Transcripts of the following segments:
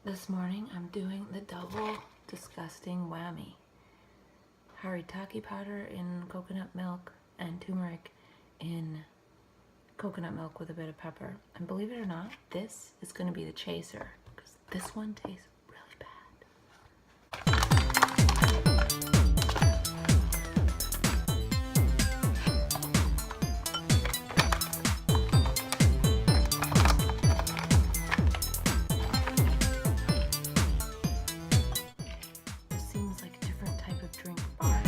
This morning I'm doing the double disgusting whammy. Haritaki powder in coconut milk and turmeric in coconut milk with a bit of pepper. And believe it or not, this is going to be the chaser because this one tastes really bad. This seems like a different type of drink bar.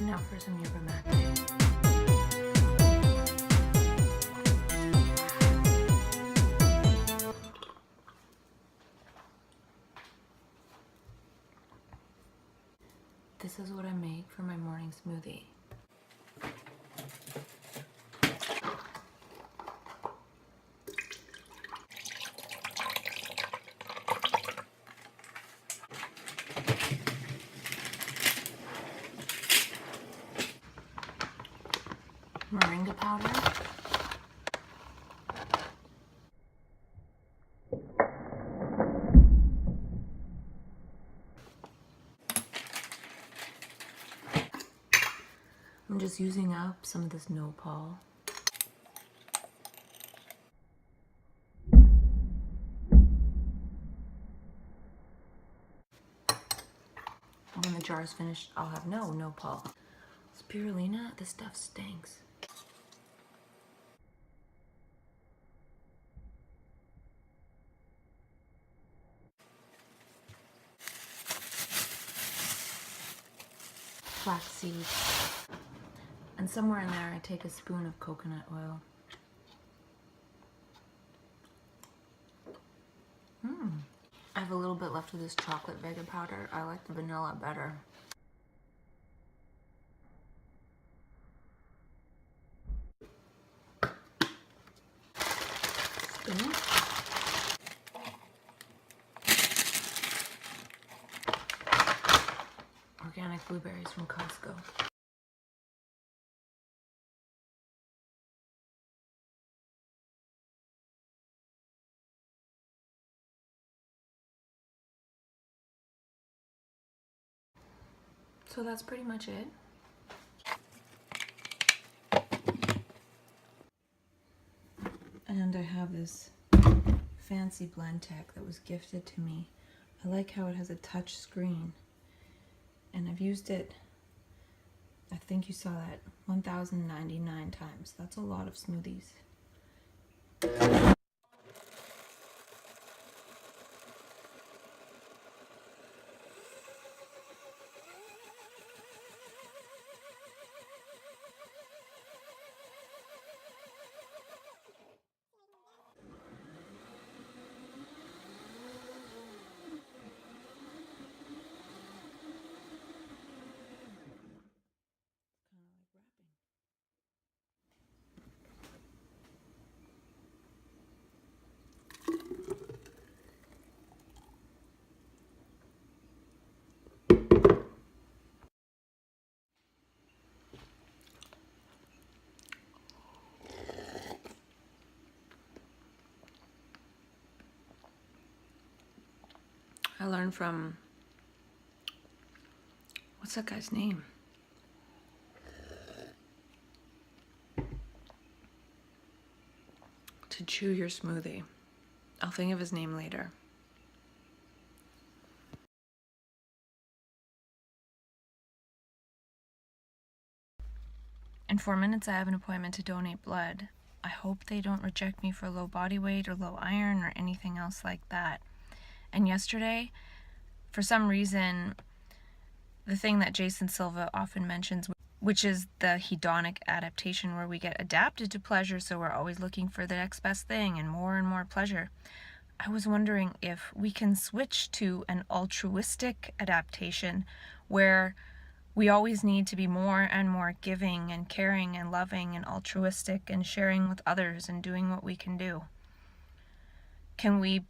Now for some yerba mate. This is what I make for my morning smoothie. Moringa powder, I'm just using up some of this nopal. When the jar is finished, I'll have no nopal. Spirulina, this stuff stinks. Flaxseed, and somewhere in there I take a spoon of coconut oil. I have a little bit left of this chocolate baking powder. I like the vanilla better. Spoon. Organic blueberries from Costco. So that's pretty much it. And I have this fancy blend tech that was gifted to me. I like how it has a touch screen. And I've used it, I think you saw that, 1,099 times. That's a lot of smoothies. I learned from, what's that guy's name? To chew your smoothie. I'll think of his name later. In 4 minutes, I have an appointment to donate blood. I hope they don't reject me for low body weight or low iron or anything else like that. And yesterday, for some reason, the thing that Jason Silva often mentions which is the hedonic adaptation, where we get adapted to pleasure, so we're always looking for the next best thing and more pleasure. I was wondering if we can switch to an altruistic adaptation where we always need to be more and more giving and caring and loving and altruistic and sharing with others and doing what we can do. Can we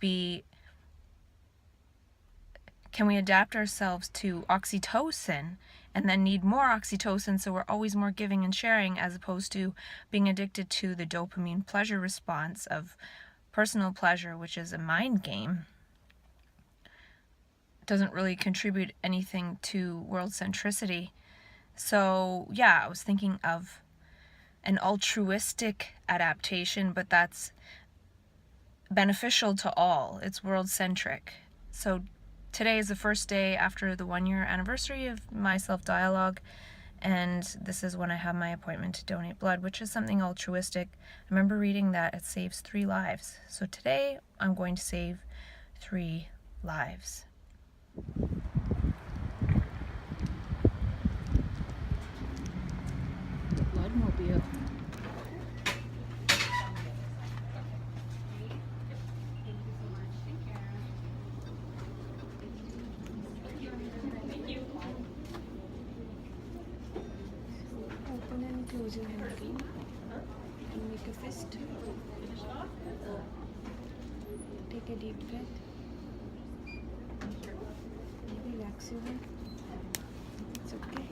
adapt ourselves to oxytocin and then need more oxytocin, so we're always more giving and sharing, as opposed to being addicted to the dopamine pleasure response of personal pleasure, which is a mind game? It doesn't really contribute anything to world centricity. So yeah, I was thinking of an altruistic adaptation, but that's beneficial to all. It's world centric. So today is the first day after the 1-year anniversary of my self-dialogue, and this is when I have my appointment to donate blood, which is something altruistic. I remember reading that it saves 3 lives. So today I'm going to save 3 lives. The bloodmobile. Open and close your hand again and make a fist. Take a deep breath. Relax your head. It's okay.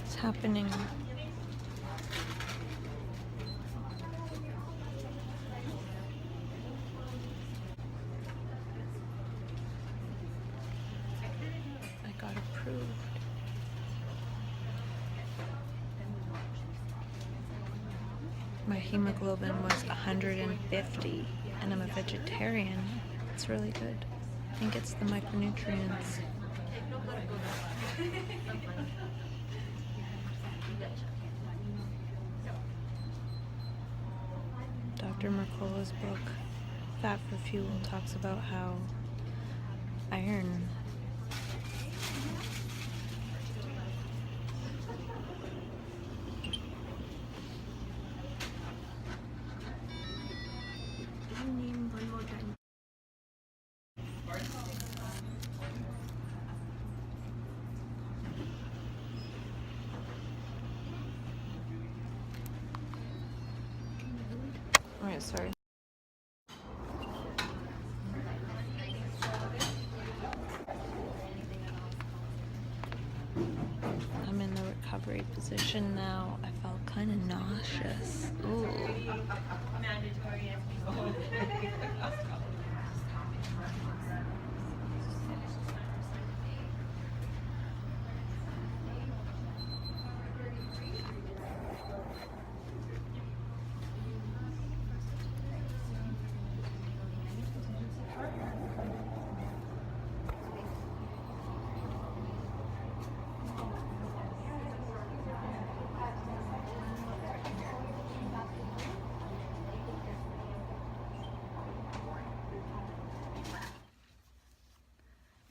It's happening. I got approved. My hemoglobin was 150 and I'm a vegetarian. It's really good. I think it's the micronutrients. Dr. Mercola's book, Fat for Fuel, talks about how iron Alright, sorry. I'm in the recovery position now. I felt kind of nauseous. Ooh.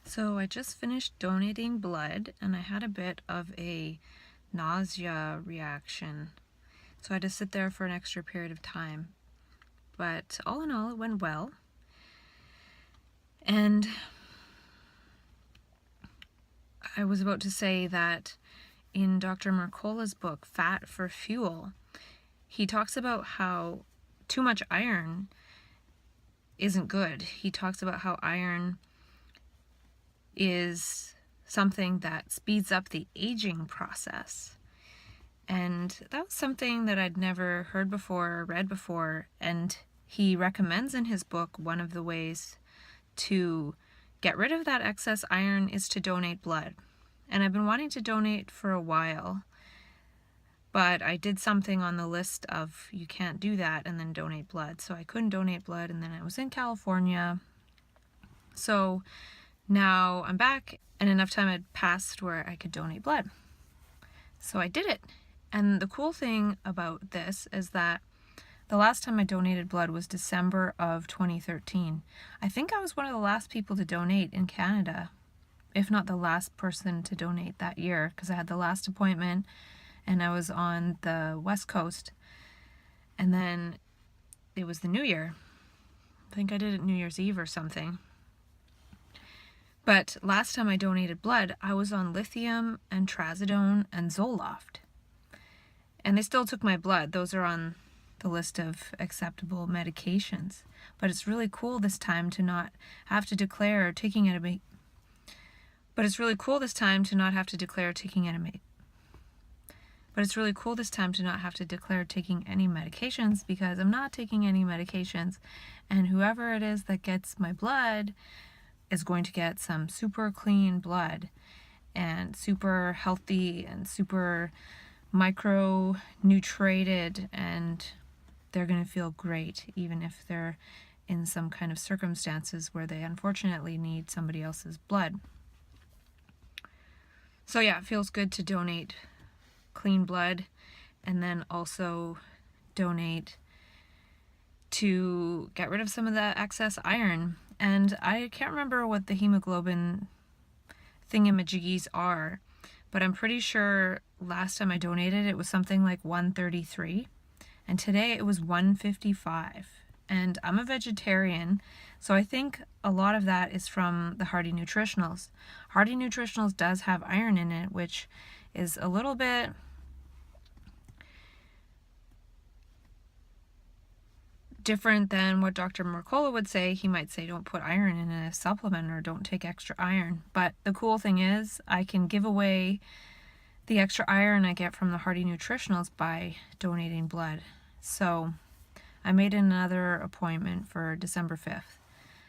So I just finished donating blood and I had a bit of a nausea reaction. So I had to sit there for an extra period of time. But all in all, it went well. And I was about to say that in Dr. Mercola's book, Fat for Fuel, he talks about how too much iron isn't good. He talks about how iron is something that speeds up the aging process. And that was something that I'd never heard before or read before. And he recommends in his book one of the ways to get rid of that excess iron is to donate blood. And I've been wanting to donate for a while, but I did something on the list of you can't do that and then donate blood. So I couldn't donate blood, and then I was in California. So now I'm back and enough time had passed where I could donate blood. So I did it. And the cool thing about this is that the last time I donated blood was December of 2013. I think I was one of the last people to donate in Canada, if not the last person to donate that year, because I had the last appointment and I was on the West Coast. And then it was the New Year. I think I did it New Year's Eve or something. But last time I donated blood, I was on lithium and trazodone and Zoloft. And they still took my blood. Those are on the list of acceptable medications. But it's really cool this time to not have to declare taking any. But it's really cool this time to not have to declare taking any. But it's really cool this time to not have to declare taking any medications, because I'm not taking any medications, and whoever it is that gets my blood is going to get some super clean blood and super healthy and super micronutrited, and they're going to feel great even if they're in some kind of circumstances where they unfortunately need somebody else's blood. So yeah, it feels good to donate clean blood and then also donate to get rid of some of the excess iron. And I can't remember what the hemoglobin thingamajiggies are, but I'm pretty sure last time I donated it was something like 133, and today it was 155. And I'm a vegetarian, so I think a lot of that is from the Hearty Nutritionals. Hearty Nutritionals does have iron in it, which is a little bit different than what Dr. Mercola would say. He might say don't put iron in a supplement or don't take extra iron. But the cool thing is I can give away the extra iron I get from the Hearty Nutritionals by donating blood. So I made another appointment for December 5th.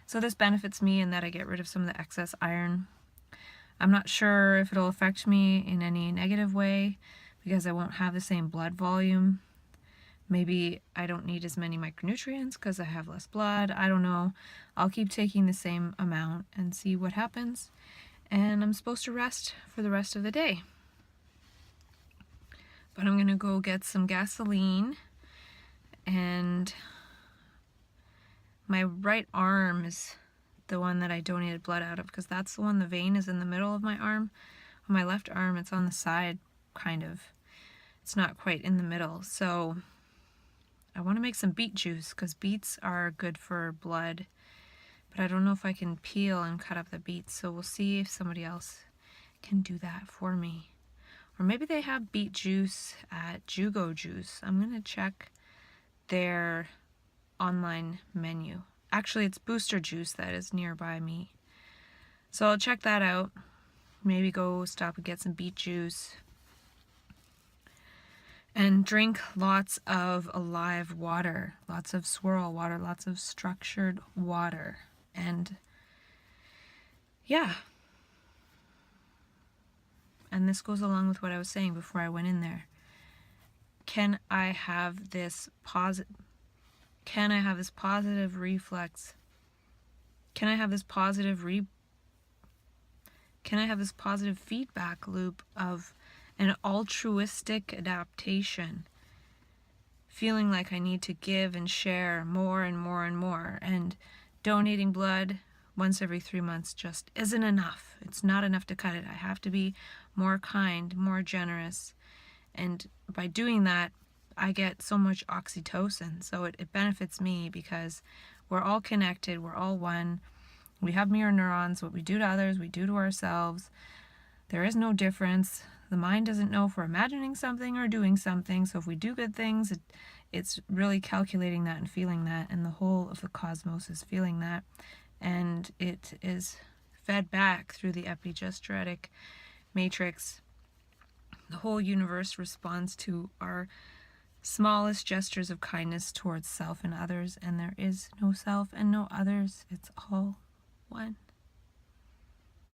So this benefits me in that I get rid of some of the excess iron. I'm not sure if it'll affect me in any negative way because I won't have the same blood volume. Maybe I don't need as many micronutrients because I have less blood. I don't know. I'll keep taking the same amount and see what happens. And I'm supposed to rest for the rest of the day. But I'm going to go get some gasoline. And my right arm is the one that I donated blood out of, because that's the one, the vein is in the middle of my arm. On my left arm, it's on the side, kind of. It's not quite in the middle. So I want to make some beet juice because beets are good for blood, but I don't know if I can peel and cut up the beets, so we'll see if somebody else can do that for me. Or maybe they have beet juice at Jugo Juice. I'm going to check their online menu. Actually, it's Booster Juice that is nearby me. So I'll check that out. Maybe go stop and get some beet juice. And drink lots of alive water, lots of swirl water, lots of structured water. And yeah. And this goes along with what I was saying before I went in there. Can I have this positive reflex? Can I have this positive feedback loop of an altruistic adaptation, feeling like I need to give and share more and more and more, and donating blood once every 3 months just isn't enough. It's not enough to cut it. I have to be more kind, more generous, and by doing that, I get so much oxytocin, so it benefits me because we're all connected, we're all one. We have mirror neurons. What we do to others, we do to ourselves. There is no difference. The mind doesn't know if we're imagining something or doing something. So if we do good things, it's really calculating that and feeling that, and the whole of the cosmos is feeling that, and it is fed back through the epigenetic matrix. The whole universe responds to our smallest gestures of kindness towards self and others, and there is no self and no others. It's all one.